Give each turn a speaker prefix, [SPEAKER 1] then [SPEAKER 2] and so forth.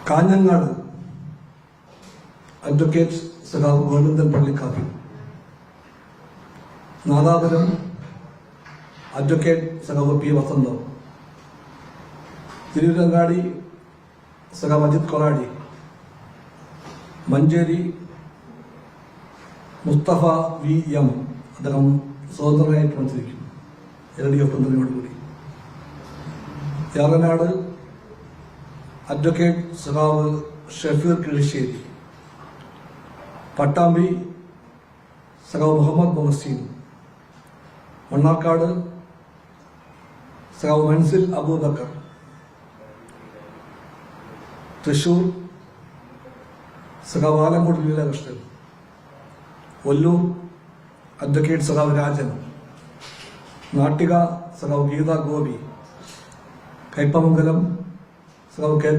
[SPEAKER 1] Kanhangad advocate സഖാവ് Govindan പള്ളിക്കാപ്പി, Nadapuram advocate സഖാവ് P വസന്തം, തിരുവരങ്ങാടി സഖാവ് അജിത് കൊളാടി, മഞ്ചേരി മുസ്തഫ വി എം, അദ്ദേഹം സ്വതന്ത്രനായിട്ട് മത്സരിക്കും LDF പിന്തുണയോടുകൂടി. ഏറനാട് അഡ്വക്കേറ്റ് സഖാവ് ഷഫീർ കിഴിശ്ശേരി, പട്ടാമ്പി സഖാവ് മുഹമ്മദ് മൊഹസീൻ, മണ്ണാർക്കാട് സഖാവ് മൻസിൽ അബൂബക്കർ, തൃശൂർ സഖാവ് ആലങ്കോട് ലീലാകൃഷ്ണൻ, ഒല്ലൂർ അഡ്വക്കേറ്റ് സഖാവ് രാജൻ, നാട്ടിക സഖാവ് ഗീത ഗോപി, കയ്പമംഗലം സഖാവ് കെ